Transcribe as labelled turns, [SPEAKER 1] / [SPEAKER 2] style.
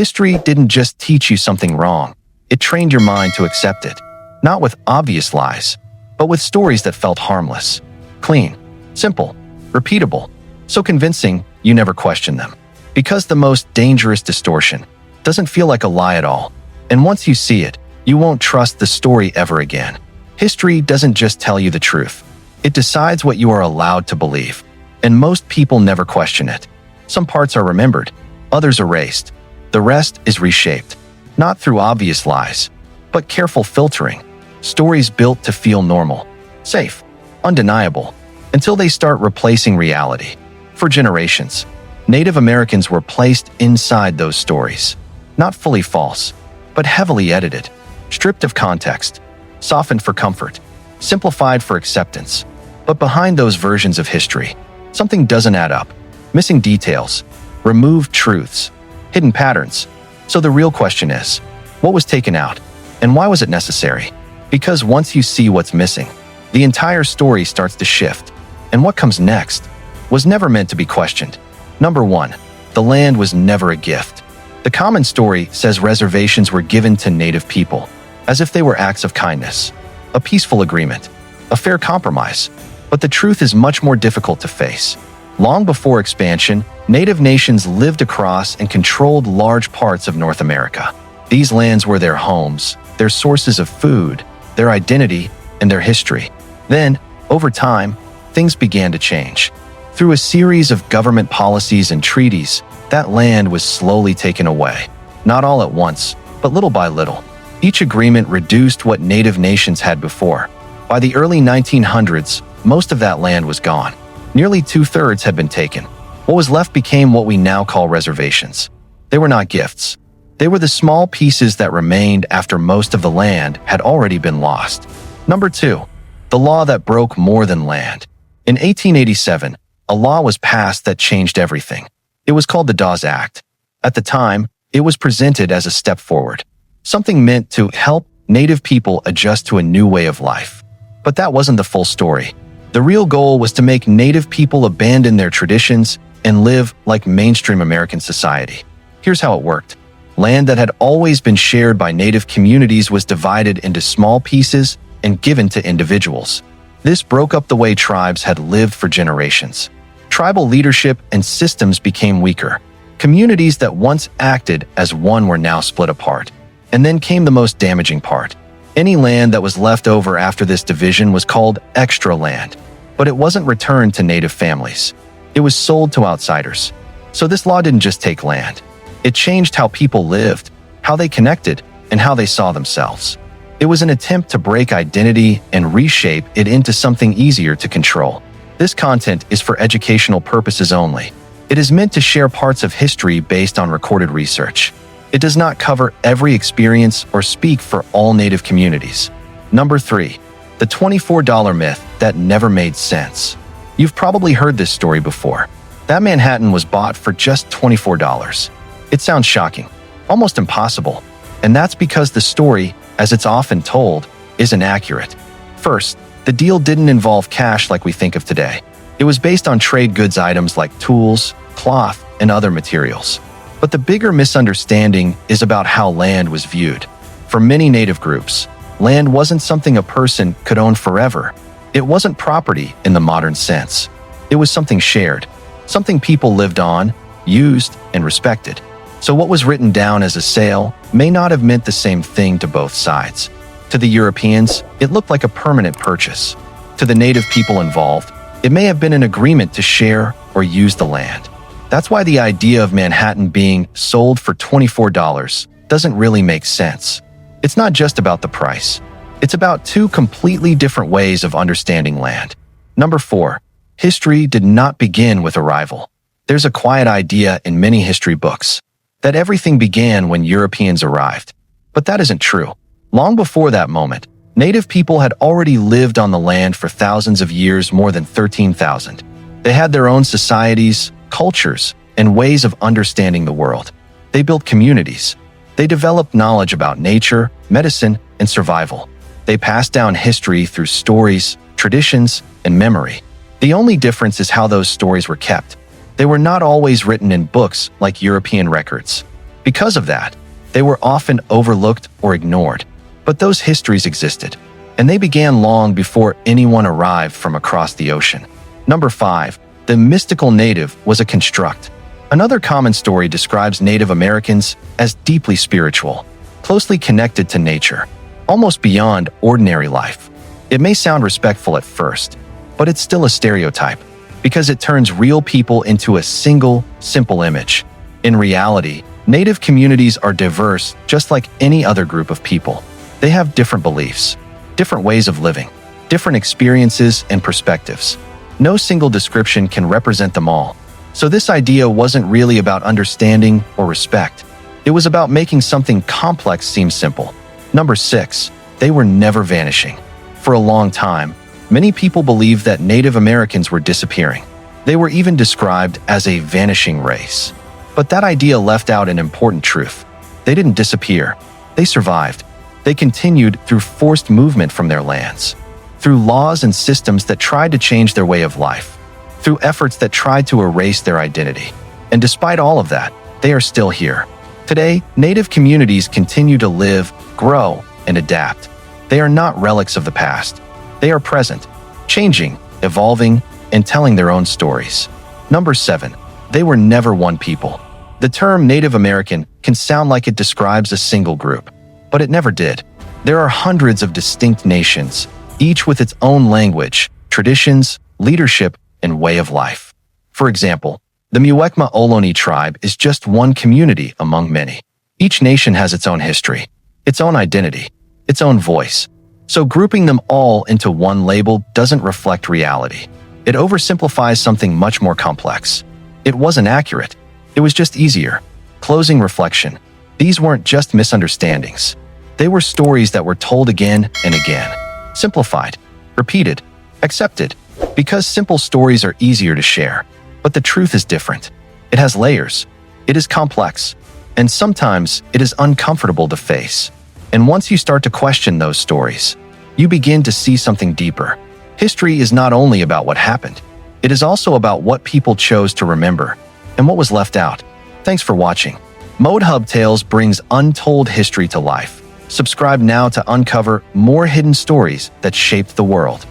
[SPEAKER 1] History didn't just teach you something wrong, it trained your mind to accept it, not with obvious lies, but with stories that felt harmless, clean, simple, repeatable, so convincing you never question them. Because the most dangerous distortion doesn't feel like a lie at all, and once you see it, you won't trust the story ever again. History doesn't just tell you the truth. It decides what you are allowed to believe, and most people never question it. Some parts are remembered, others erased. The rest is reshaped, not through obvious lies, but careful filtering. Stories built to feel normal, safe, undeniable, until they start replacing reality. For generations, Native Americans were placed inside those stories, not fully false, but heavily edited, stripped of context, softened for comfort, simplified for acceptance. But behind those versions of history, something doesn't add up. Missing details, removed truths, hidden patterns. So the real question is, what was taken out, and why was it necessary? Because once you see what's missing, the entire story starts to shift, and what comes next was never meant to be questioned. Number 1, the land was never a gift. The common story says reservations were given to Native people, as if they were acts of kindness, a peaceful agreement, a fair compromise. But the truth is much more difficult to face. Long before expansion, Native nations lived across and controlled large parts of North America. These lands were their homes, their sources of food, their identity, and their history. Then, over time, things began to change. Through a series of government policies and treaties, that land was slowly taken away. Not all at once, but little by little. Each agreement reduced what Native nations had before. By the early 1900s, most of that land was gone. Nearly 2/3 had been taken. What was left became what we now call reservations. They were not gifts. They were the small pieces that remained after most of the land had already been lost. Number 2, the law that broke more than land. In 1887, a law was passed that changed everything. It was called the Dawes Act. At the time, it was presented as a step forward, something meant to help Native people adjust to a new way of life. But that wasn't the full story. The real goal was to make Native people abandon their traditions and live like mainstream American society. Here's how it worked. Land that had always been shared by Native communities was divided into small pieces and given to individuals. This broke up the way tribes had lived for generations. Tribal leadership and systems became weaker. Communities that once acted as one were now split apart. And then came the most damaging part. Any land that was left over after this division was called extra land, but it wasn't returned to Native families. It was sold to outsiders. So this law didn't just take land. It changed how people lived, how they connected, and how they saw themselves. It was an attempt to break identity and reshape it into something easier to control. This content is for educational purposes only. It is meant to share parts of history based on recorded research. It does not cover every experience or speak for all Native communities. Number 3, the $24 myth that never made sense. You've probably heard this story before. That Manhattan was bought for just $24. It sounds shocking, almost impossible. And that's because the story, as it's often told, isn't accurate. First, the deal didn't involve cash like we think of today. It was based on trade goods items like tools, cloth, and other materials. But the bigger misunderstanding is about how land was viewed. For many Native groups, land wasn't something a person could own forever. It wasn't property in the modern sense. It was something shared, something people lived on, used, and respected. So what was written down as a sale may not have meant the same thing to both sides. To the Europeans, it looked like a permanent purchase. To the Native people involved, it may have been an agreement to share or use the land. That's why the idea of Manhattan being sold for $24 doesn't really make sense. It's not just about the price. It's about two completely different ways of understanding land. Number 4, history did not begin with arrival. There's a quiet idea in many history books that everything began when Europeans arrived. But that isn't true. Long before that moment, Native people had already lived on the land for thousands of years, more than 13,000. They had their own societies, cultures, and ways of understanding the world. They built communities. They developed knowledge about nature, medicine, and survival. They passed down history through stories, traditions, and memory. The only difference is how those stories were kept. They were not always written in books like European records. Because of that, they were often overlooked or ignored. But those histories existed, and they began long before anyone arrived from across the ocean. Number 5. The mystical native was a construct. Another common story describes Native Americans as deeply spiritual, closely connected to nature, almost beyond ordinary life. It may sound respectful at first, but it's still a stereotype, because it turns real people into a single, simple image. In reality, Native communities are diverse just like any other group of people. They have different beliefs, different ways of living, different experiences and perspectives. No single description can represent them all. So this idea wasn't really about understanding or respect. It was about making something complex seem simple. Number 6. They were never vanishing. For a long time, many people believed that Native Americans were disappearing. They were even described as a vanishing race. But that idea left out an important truth. They didn't disappear. They survived. They continued through forced movement from their lands, through laws and systems that tried to change their way of life, through efforts that tried to erase their identity. And despite all of that, they are still here. Today, Native communities continue to live, grow, and adapt. They are not relics of the past. They are present, changing, evolving, and telling their own stories. Number 7. They were never one people. The term Native American can sound like it describes a single group, but it never did. There are hundreds of distinct nations, each with its own language, traditions, leadership, and way of life. For example, the Muwekma Ohlone tribe is just one community among many. Each nation has its own history, its own identity, its own voice. So grouping them all into one label doesn't reflect reality. It oversimplifies something much more complex. It wasn't accurate. It was just easier. Closing reflection. These weren't just misunderstandings. They were stories that were told again and again. Simplified, repeated, accepted. Because simple stories are easier to share. But the truth is different. It has layers. It is complex. And sometimes it is uncomfortable to face. And once you start to question those stories, you begin to see something deeper. History is not only about what happened. It is also about what people chose to remember and what was left out. Thanks for watching. Mode Hub Tales brings untold history to life. Subscribe now to uncover more hidden stories that shaped the world.